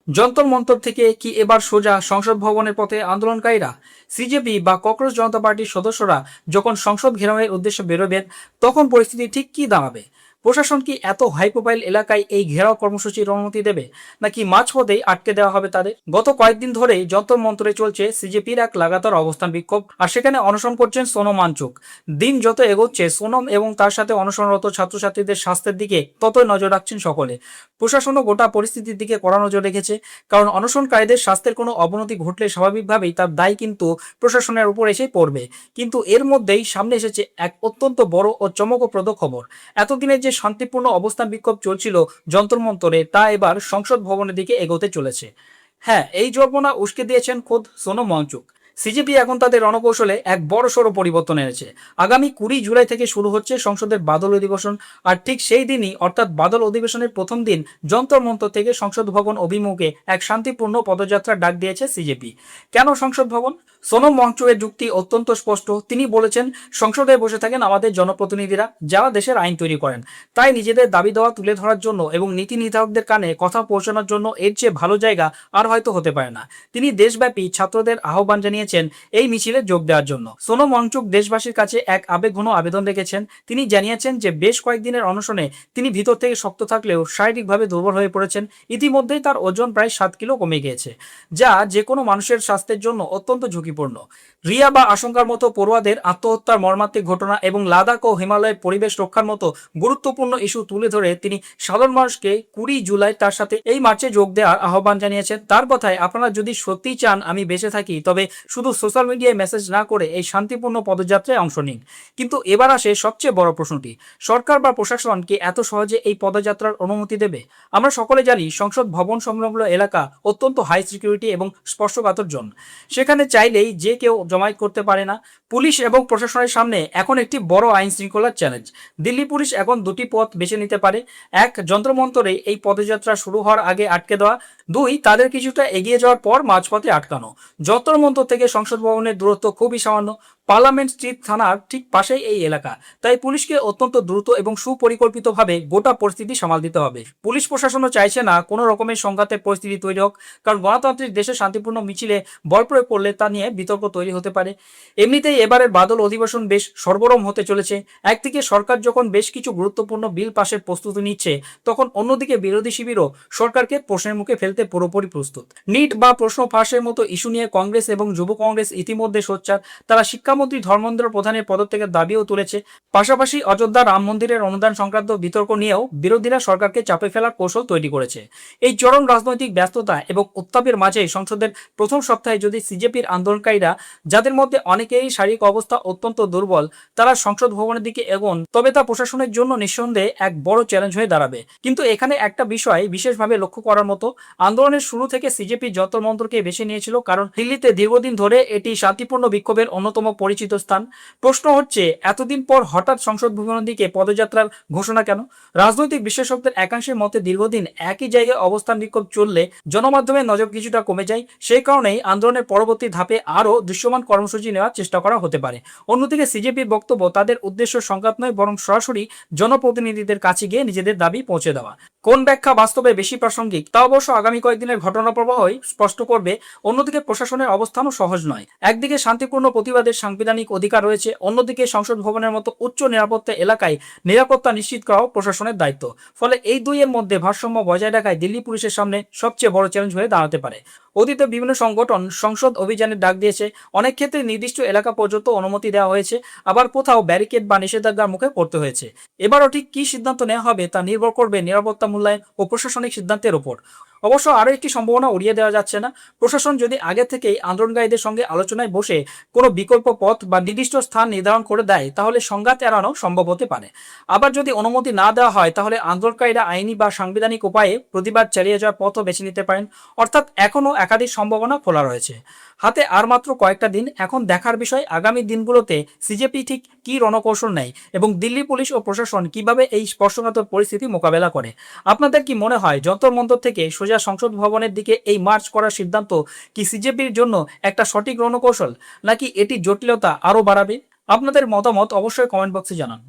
যন্তর মন্তর থেকে কি এবার সোজা সংসদ ভবনের পথে আন্দোলনকারীরা? সিজেপি বা ককরোচ জনতা পার্টির সদস্যরা যখন সংসদ ঘেরাওয়ের উদ্দেশ্যে বেরোবেন, তখন পরিস্থিতি ঠিক কি দাঁড়াবে? প্রশাসন কি এত হাই প্রোফাইল এলাকায় এই ঘেরাও কর্মসূচির অনুমতি দেবে, নাকি মাঝপথেই আটকে দেওয়া হবে তাদের? গত কয়েকদিন ধরেই যন্তর মন্তরে চলছে সিজেপির এক লাগাতার অবস্থান বিক্ষোভ, আর সেখানে অনশন করছেন সোনম ওয়াংচুক। দিন যত এগোচ্ছে, সোনম এবং তার সাথে অনশনরত ছাত্রছাত্রীদের স্বাস্থ্যের দিকে ততই নজর রাখছেন সকলে। প্রশাসনও গোটা পরিস্থিতির দিকে কড়া নজর রেখেছে, কারণ অনশনকারীদের স্বাস্থ্যের কোনো অবনতি ঘটলে স্বাভাবিকভাবেই তার দায় কিন্তু প্রশাসনের উপর এসেই পড়বে। কিন্তু এর মধ্যেই সামনে এসেছে এক অত্যন্ত বড় ও চমকপ্রদ খবর। এতদিনের যে শান্তিপূর্ণ অবস্থান বিক্ষোভ চলছিল যন্তর মন্তরে, তা এবার সংসদ ভবনের দিকে এগোতে চলেছে। হ্যাঁ, এই জল্পনা উস্কে দিয়েছেন খোদ সোনম ওয়াংচুক। সিজেপি এখন তাদের রণকৌশলে এক বড়সড় পরিবর্তন এনেছে। আগামী 20 জুলাই থেকে শুরু হচ্ছে সংসদের বাদল অধিবেশন, আর ঠিক সেই দিনই অর্থাৎ বাদল অধিবেশনের প্রথম দিন যন্তর মন্তর থেকে সংসদ ভবন অভিমুখে এক শান্তিপূর্ণ পদযাত্রা ডাক দিয়েছে সিজেপি। কেন সংসদ ভবন? সোনম ওয়াংচুকের যুক্তি অত্যন্ত স্পষ্ট। তিনি বলেছেন, সংসদে বসে থাকেন আমাদের জনপ্রতিনিধিরা, যারা দেশের আইন তৈরি করেন। তাই নিজেদের দাবি দেওয়া তুলে ধরার জন্য এবং নীতি নির্ধারকদের কানে কথা পৌঁছানোর জন্য এর চেয়ে ভালো জায়গা আর হয়তো হতে পারে না। তিনি দেশব্যাপী ছাত্রদের আহ্বান জানিয়েছেন এই মিছিলে যোগ দেওয়ার জন্য। সোনম ওয়াংচুক দেশবাসীর কাছে এক আবেগঘন আবেদন রেখেছেন। তিনি জানিয়েছেন যে বেশ কয়েকদিনের অনশনে তিনি ভিতর থেকে শক্ত থাকলেও শারীরিকভাবে দুর্বল হয়ে পড়েছেন। ইতিমধ্যেই তার ওজন প্রায় 7 কিলো কমে গিয়েছে, যা যে কোনো মানুষের স্বাস্থ্যের জন্য অত্যন্ত ঝুঁকিপূর্ণ। রিয়া বা আশঙ্কার মতো পড়ুয়াদের আত্মহত্যার মর্মান্তিক ঘটনা এবং লাদাখ ও হিমালয়ের পরিবেশ রক্ষার মতো গুরুত্বপূর্ণ ইস্যু তুলে ধরে তিনি সাধারণ মানুষকে 20 জুলাই তার সাথে এই মার্চে যোগ দেওয়ার আহ্বান জানিয়েছেন। তার কথায়, আপনারা যদি সত্যিই চান আমি বেঁচে থাকি, তবে শুধু সোশ্যাল মিডিয়ায় মেসেজ না করে এই শান্তিপূর্ণ পদযাত্রায় অংশ নিন। কিন্তু এবার আসে সবচেয়ে বড় প্রশ্নটি, সরকার বা প্রশাসন কি এত সহজে এই পদযাত্রার অনুমতি দেবে? আমরা সকলে জানি সংসদ ভবন সংলগ্ন এলাকা অত্যন্ত হাই সিকিউরিটি এবং স্পর্শকাতর জোন। সেখানে চাইলেই যে কেউ জমায়েত করতে পারে না। পুলিশ এবং প্রশাসনের সামনে এখন একটি বড় আইন শৃঙ্খলার চ্যালেঞ্জ। দিল্লি পুলিশ এখন দুটি পথ বেছে নিতে পারে: এক, যন্ত্রমন্তরে এই পদযাত্রা শুরু হওয়ার আগে আটকে দেওয়া; দুই, তাদের কিছুটা এগিয়ে যাওয়ার পর মাঝপথে আটকানো। যন্ত্রমন্তর থেকে সংসদ ভবনের দূরত্ব খুবই সামান্য। পার্লামেন্ট স্ট্রিট থানার ঠিক পাশেই এই এলাকা। তাই পুলিশকে অত্যন্ত দ্রুত এবং সুপরিকল্পিতভাবে গোটা পরিস্থিতি সামাল দিতে হবে। পুলিশ প্রশাসনও চাইছে না কোনো রকমের সংঘাতের পরিস্থিতি তৈরি হোক, কারণ গণতান্ত্রিক দেশে শান্তিপূর্ণ মিছিলে বল প্রয়োগ করলে তা নিয়ে বিতর্ক তৈরি হতে পারে। এমনিতেই এবারের বাদল অধিবেশন বেশ সরগরম হতে চলেছে। একদিকে সরকার যখন বেশ কিছু গুরুত্বপূর্ণ বিল পাশের প্রস্তুতি নিচ্ছে, তখন অন্যদিকে বিরোধী শিবিরও সরকারকে প্রশ্নের মুখে ফেলতে পুরোপুরি প্রস্তুত। নিট বা প্রশ্ন ফাঁসের মতো ইস্যু নিয়ে কংগ্রেস এবং যুব কংগ্রেস ইতিমধ্যে সোচ্চার। তারা শিক্ষামন্ত্রী ধর্মেন্দ্র প্রধানের পদত্যাগের দাবিও তুলেছে। পাশাপাশি অযোধ্যা রাম মন্দিরের অনুদান সংক্রান্ত বিতর্ক নিয়েও বিরোধীরা সরকারকে চাপে ফেলার কৌশল তৈরি করেছে। এই চরম রাজনৈতিক ব্যস্ততা এবং উত্তাপের মাঝে সংসদের প্রথম সপ্তাহে যদি সিজেপির আন্দোলনকারীরা, যাদের মধ্যে অনেকেরই শারীরিক অবস্থা অত্যন্ত দুর্বল, তারা সংসদ ভবনের দিকে এগোন, তবে তা প্রশাসনের জন্য নিঃসন্দেহে এক বড় চ্যালেঞ্জ হয়ে দাঁড়াবে। কিন্তু এখানে একটা বিষয় বিশেষভাবে লক্ষ্য করার মতো, আন্দোলনের শুরু থেকে সিজেপি যন্তর মন্তরকে বেছে নিয়েছিল, কারণ দিল্লিতে দীর্ঘদিন ধরে এটি শান্তিপূর্ণ বিক্ষোভের অন্যতম পরিচিত স্থান। প্রশ্ন হচ্ছে, এতদিন পর হঠাৎ সংসদ ভবনের দিকে পদযাত্রার ঘোষণা কেন? রাজনৈতিক বিশেষজ্ঞদের একাংশের মতে, দীর্ঘদিন একই জায়গায় অবস্থান বিক্ষোভ চললে জনমাধ্যমের নজর কিছুটা কমে যায়। সেই কারণেই আন্দোলনের পরবর্তী ধাপে আরও দৃশ্যমান কর্মসূচি নেওয়ার চেষ্টা করা হতে পারে। অন্যদিকে সিজেপির বক্তব্য, তাদের উদ্দেশ্য সংঘাত নয়, বরং সরাসরি জনপ্রতিনিধিদের কাছে গিয়ে নিজেদের দাবি পৌঁছে দেওয়া। কোন ব্যাখ্যা বাস্তবে বেশি প্রাসঙ্গিক, তা অবশ্য আগামী কয়েকদিনের ঘটনা প্রবাহই স্পষ্ট করবে। অন্যদিকে প্রশাসনের অবস্থানও সহজ নয়। একদিকে শান্তিপূর্ণ প্রতিবাদের সাংবিধানিক অধিকার রয়েছে, অন্যদিকে সংসদ ভবনের মতো উচ্চ নিরাপত্তা এলাকায় নিরাপত্তা নিশ্চিত করাও প্রশাসনের দায়িত্ব। ফলে এই দুইয়ের মধ্যে ভারসাম্য বজায় রাখায় দিল্লি পুলিশের সামনে সবচেয়ে বড় চ্যালেঞ্জ হয়ে দাঁড়াতে পারে। অতীতে বিভিন্ন সংগঠন সংসদ অভিযানের ডাক দিয়েছে। অনেক ক্ষেত্রে নির্দিষ্ট এলাকা পর্যন্ত অনুমতি দেওয়া হয়েছে, আবার কোথাও ব্যারিকেড বা নিষেধাজ্ঞার মুখে পড়তে হয়েছে। এবারও ঠিক কী সিদ্ধান্ত নেওয়া হবে তা নির্ভর করবে নিরাপত্তা মূল্যায়ন ও প্রশাসনিক সিদ্ধান্তের ওপর। অবশ্য আরও একটি সম্ভাবনা উড়িয়ে দেওয়া যাচ্ছে না। প্রশাসন যদি আগে থেকেই আন্দোলনকারীদের সঙ্গে আলোচনায় বসে কোনো বিকল্প পথ বা নির্দিষ্ট স্থান নির্ধারণ করে দেয়, তাহলে সংঘাত এড়ানো সম্ভব হতে পারে। আবার যদি অনুমতি না দেওয়া হয়, তাহলে আন্দোলনকারীরা আইনি বা সাংবিধানিক উপায়ে প্রতিবাদ চালিয়ে যাওয়ার পথও বেছে নিতে পারেন। অর্থাৎ এখনও একাধিক সম্ভাবনা খোলা রয়েছে। হাতে আর মাত্র কয়েকটা দিন। এখন দেখার বিষয়, আগামী দিনগুলোতে সিজেপি ঠিক কী রণকৌশল নেয় এবং দিল্লি পুলিশ ও প্রশাসন কিভাবে এই স্পর্শকাতর পরিস্থিতি মোকাবেলা করে। আপনাদের কি মনে হয়, যন্তর মন্তর থেকে সোজা সংসদ ভবনের দিকে এই মার্চ করার সিদ্ধান্ত কি সিজেপির জন্য একটা সঠিক রণকৌশল, নাকি এটি জটিলতা আরও বাড়াবে? আপনাদের মতামত অবশ্যই কমেন্ট বক্সে জানান।